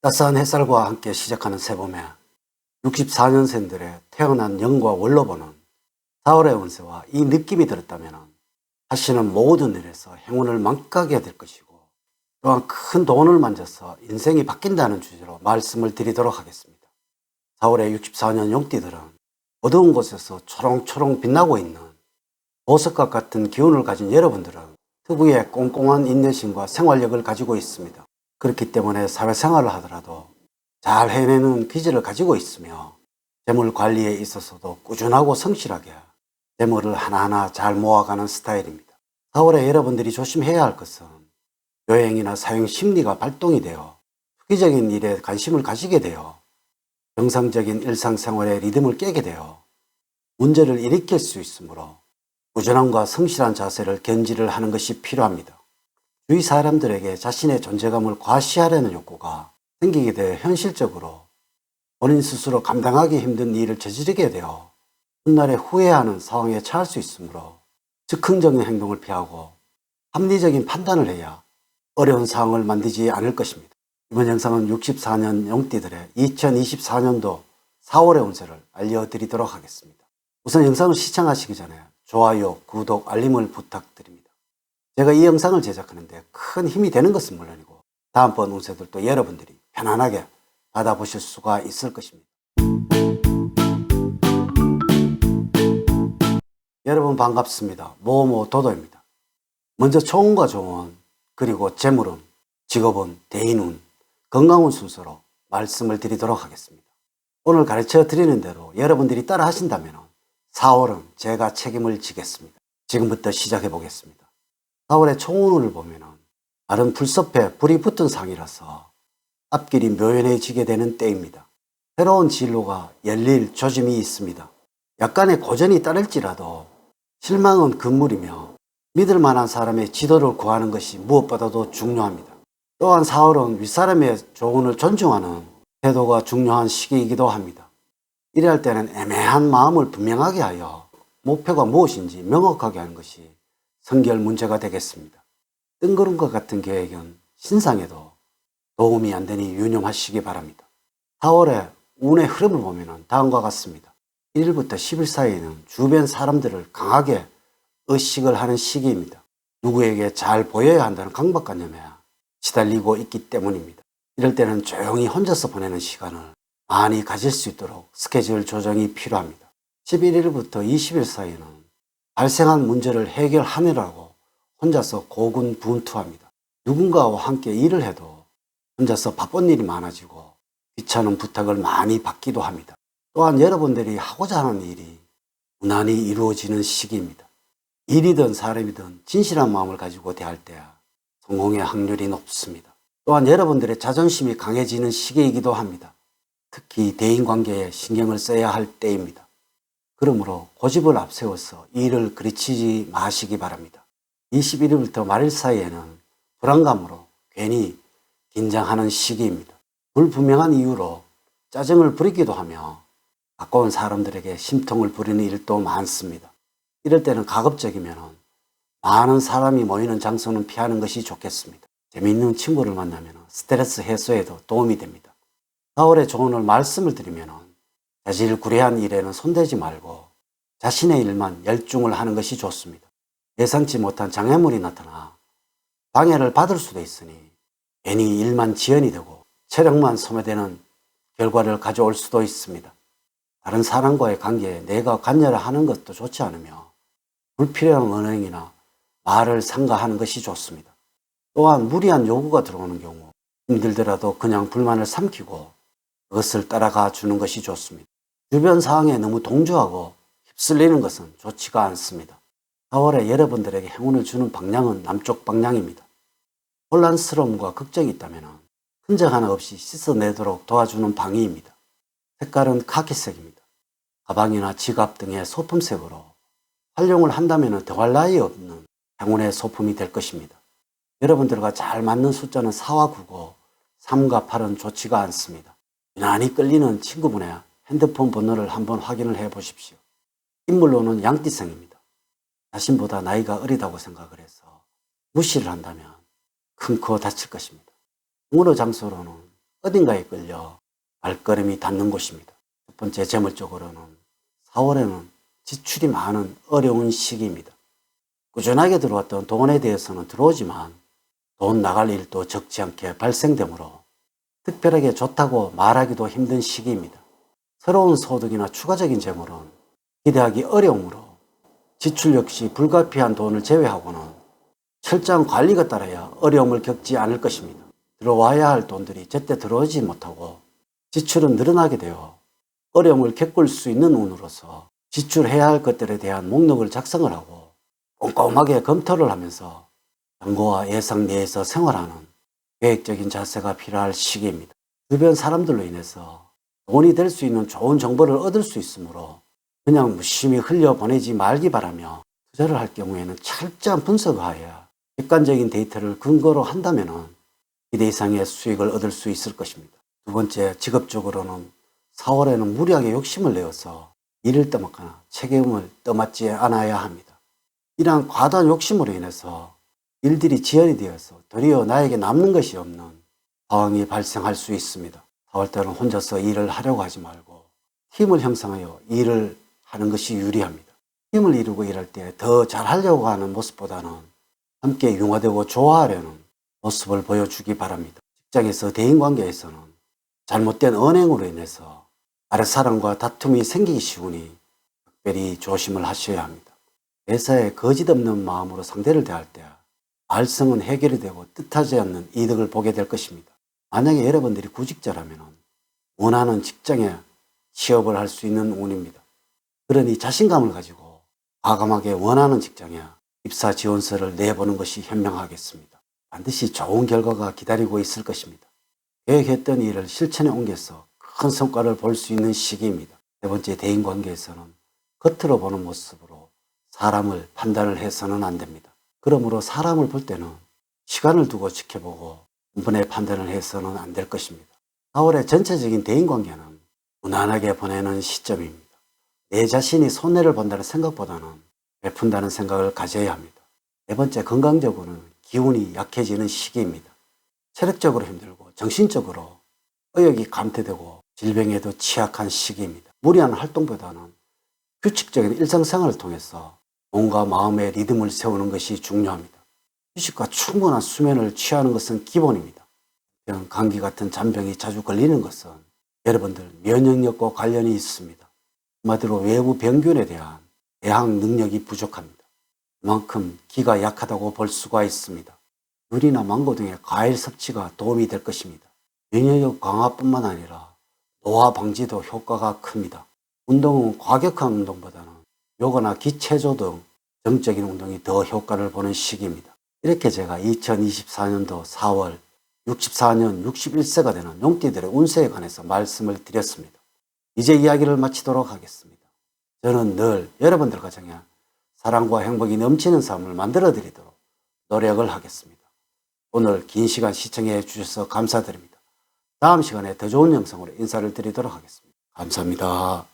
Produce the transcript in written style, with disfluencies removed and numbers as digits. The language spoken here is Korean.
따스한 햇살과 함께 시작하는 새봄에 64년생들의 태어난 영과 월로 보는 4월의 운세와 이 느낌이 들었다면 하시는 모든 일에서 행운을 만끽하게 될 것이고, 또한 큰 돈을 만져서 인생이 바뀐다는 주제로 말씀을 드리도록 하겠습니다. 4월의 64년 용띠들은 어두운 곳에서 초롱초롱 빛나고 있는 보석과 같은 기운을 가진 여러분들은 특유의 꼼꼼한 인내심과 생활력을 가지고 있습니다. 그렇기 때문에 사회생활을 하더라도 잘 해내는 기질을 가지고 있으며, 재물 관리에 있어서도 꾸준하고 성실하게 재물을 하나하나 잘 모아가는 스타일입니다. 4월에 여러분들이 조심해야 할 것은 여행이나 사용 심리가 발동이 되어 투기적인 일에 관심을 가지게 되어 정상적인 일상생활의 리듬을 깨게 되어 문제를 일으킬 수 있으므로 꾸준함과 성실한 자세를 견지를 하는 것이 필요합니다. 주위 사람들에게 자신의 존재감을 과시하려는 욕구가 생기게 되어 현실적으로 본인 스스로 감당하기 힘든 일을 저지르게 되어 훗날에 후회하는 상황에 처할 수 있으므로 즉흥적인 행동을 피하고 합리적인 판단을 해야 어려운 상황을 만들지 않을 것입니다. 이번 영상은 64년 용띠들의 2024년도 4월의 운세를 알려드리도록 하겠습니다. 우선 영상을 시청하시기 전에 좋아요, 구독, 알림을 부탁드립니다. 제가 이 영상을 제작하는데 큰 힘이 되는 것은 물론이고 다음번 운세들도 여러분들이 편안하게 받아보실 수가 있을 것입니다. 여러분 반갑습니다. 모모도도입니다. 먼저 초운과 조운, 그리고 재물운, 직업운, 대인운, 건강운 순서로 말씀을 드리도록 하겠습니다. 오늘 가르쳐 드리는 대로 여러분들이 따라 하신다면 4월은 제가 책임을 지겠습니다. 지금부터 시작해 보겠습니다. 4월의 초운을 보면 다른 풀숲에 불이 붙은 상이라서 앞길이 묘연해지게 되는 때입니다. 새로운 진로가 열릴 조짐이 있습니다. 약간의 고전이 따를지라도 실망은 금물이며 믿을 만한 사람의 지도를 구하는 것이 무엇보다도 중요합니다. 또한 4월은 윗사람의 조언을 존중하는 태도가 중요한 시기이기도 합니다. 이래할 때는 애매한 마음을 분명하게 하여 목표가 무엇인지 명확하게 하는 것이 성결 문제가 되겠습니다. 뜬구름과 같은 계획은 신상에도 도움이 안 되니 유념하시기 바랍니다. 4월의 운의 흐름을 보면 다음과 같습니다. 1일부터 10일 사이에는 주변 사람들을 강하게 의식을 하는 시기입니다. 누구에게 잘 보여야 한다는 강박관념에 시달리고 있기 때문입니다. 이럴 때는 조용히 혼자서 보내는 시간을 많이 가질 수 있도록 스케줄 조정이 필요합니다. 11일부터 20일 사이에는 발생한 문제를 해결하느라고 혼자서 고군분투합니다. 누군가와 함께 일을 해도 혼자서 바쁜 일이 많아지고 귀찮은 부탁을 많이 받기도 합니다. 또한 여러분들이 하고자 하는 일이 무난히 이루어지는 시기입니다. 일이든 사람이든 진실한 마음을 가지고 대할 때야 성공의 확률이 높습니다. 또한 여러분들의 자존심이 강해지는 시기이기도 합니다. 특히 대인관계에 신경을 써야 할 때입니다. 그러므로 고집을 앞세워서 일을 그르치지 마시기 바랍니다. 21일부터 말일 사이에는 불안감으로 괜히 긴장하는 시기입니다. 불분명한 이유로 짜증을 부리기도 하며 가까운 사람들에게 심통을 부리는 일도 많습니다. 이럴 때는 가급적이면 많은 사람이 모이는 장소는 피하는 것이 좋겠습니다. 재미있는 친구를 만나면 스트레스 해소에도 도움이 됩니다. 4월의 조언을 말씀을 드리면 자질구레한 일에는 손대지 말고 자신의 일만 열중을 하는 것이 좋습니다. 예상치 못한 장애물이 나타나 방해를 받을 수도 있으니 괜히 일만 지연이 되고 체력만 소모되는 결과를 가져올 수도 있습니다. 다른 사람과의 관계에 내가 관여를 하는 것도 좋지 않으며 불필요한 언행이나 말을 삼가하는 것이 좋습니다. 또한 무리한 요구가 들어오는 경우 힘들더라도 그냥 불만을 삼키고 그것을 따라가 주는 것이 좋습니다. 주변 상황에 너무 동조하고 휩쓸리는 것은 좋지가 않습니다. 4월에 여러분들에게 행운을 주는 방향은 남쪽 방향입니다. 혼란스러움과 걱정이 있다면 흔적 하나 없이 씻어내도록 도와주는 방위입니다. 색깔은 카키색입니다. 가방이나 지갑 등의 소품색으로 활용을 한다면 더할 나위 없는 행운의 소품이 될 것입니다. 여러분들과 잘 맞는 숫자는 4와 9고 3과 8은 좋지가 않습니다. 유난히 끌리는 친구분의 핸드폰 번호를 한번 확인을 해 보십시오. 인물로는 양띠성입니다. 자신보다 나이가 어리다고 생각을 해서 무시를 한다면 큰 코 다칠 것입니다. 응원의 장소로는 어딘가에 끌려 발걸음이 닿는 곳입니다. 첫 번째, 재물적으로는 4월에는 지출이 많은 어려운 시기입니다. 꾸준하게 들어왔던 돈에 대해서는 들어오지만 돈 나갈 일도 적지 않게 발생되므로 특별하게 좋다고 말하기도 힘든 시기입니다. 새로운 소득이나 추가적인 재물은 기대하기 어려우므로 지출 역시 불가피한 돈을 제외하고는 철저한 관리가 따라야 어려움을 겪지 않을 것입니다. 들어와야 할 돈들이 제때 들어오지 못하고 지출은 늘어나게 되어 어려움을 겪을 수 있는 운으로서 지출해야 할 것들에 대한 목록을 작성을 하고 꼼꼼하게 검토를 하면서 정보와 예상 내에서 생활하는 계획적인 자세가 필요할 시기입니다. 주변 사람들로 인해서 돈이 될 수 있는 좋은 정보를 얻을 수 있으므로 그냥 무심히 흘려보내지 말기 바라며, 투자를 할 경우에는 철저한 분석을 하여 객관적인 데이터를 근거로 한다면 기대 이상의 수익을 얻을 수 있을 것입니다. 두 번째, 직업적으로는 4월에는 무리하게 욕심을 내어서 일을 떠맡거나 책임을 떠맡지 않아야 합니다. 이러한 과도한 욕심으로 인해서 일들이 지연이 되어서 도리어 나에게 남는 것이 없는 상황이 발생할 수 있습니다. 4월 때는 혼자서 일을 하려고 하지 말고 팀을 형성하여 일을 하는 것이 유리합니다. 팀을 이루고 일할 때 더 잘하려고 하는 모습보다는 함께 융화되고 좋아하려는 모습을 보여주기 바랍니다. 직장에서 대인관계에서는 잘못된 언행으로 인해서 아랫사람과 다툼이 생기기 쉬우니 특별히 조심을 하셔야 합니다. 회사에 거짓 없는 마음으로 상대를 대할 때 말썽은 해결이 되고 뜻하지 않는 이득을 보게 될 것입니다. 만약에 여러분들이 구직자라면 원하는 직장에 취업을 할 수 있는 운입니다. 그러니 자신감을 가지고 과감하게 원하는 직장에 입사 지원서를 내보는 것이 현명하겠습니다. 반드시 좋은 결과가 기다리고 있을 것입니다. 계획했던 일을 실천에 옮겨서 큰 성과를 볼 수 있는 시기입니다. 세 번째, 대인관계에서는 겉으로 보는 모습으로 사람을 판단을 해서는 안 됩니다. 그러므로 사람을 볼 때는 시간을 두고 지켜보고 한 번에 판단을 해서는 안 될 것입니다. 4월의 전체적인 대인관계는 무난하게 보내는 시점입니다. 내 자신이 손해를 본다는 생각보다는 베푼다는 생각을 가져야 합니다. 네 번째, 건강적으로는 기운이 약해지는 시기입니다. 체력적으로 힘들고 정신적으로 의욕이 감퇴되고 질병에도 취약한 시기입니다. 무리한 활동보다는 규칙적인 일상생활을 통해서 몸과 마음의 리듬을 세우는 것이 중요합니다. 휴식과 충분한 수면을 취하는 것은 기본입니다. 감기 같은 잔병이 자주 걸리는 것은 여러분들 면역력과 관련이 있습니다. 한마디로 외부 병균에 대한 대항 능력이 부족합니다. 그만큼 기가 약하다고 볼 수가 있습니다. 귤이나 망고 등의 과일 섭취가 도움이 될 것입니다. 면역력 강화뿐만 아니라 노화 방지도 효과가 큽니다. 운동은 과격한 운동보다는 요가나 기체조 등 정적인 운동이 더 효과를 보는 시기입니다. 이렇게 제가 2024년도 4월 64년 61세가 되는 용띠들의 운세에 관해서 말씀을 드렸습니다. 이제 이야기를 마치도록 하겠습니다. 저는 늘 여러분들 가정에 사랑과 행복이 넘치는 삶을 만들어 드리도록 노력을 하겠습니다. 오늘 긴 시간 시청해 주셔서 감사드립니다. 다음 시간에 더 좋은 영상으로 인사를 드리도록 하겠습니다. 감사합니다.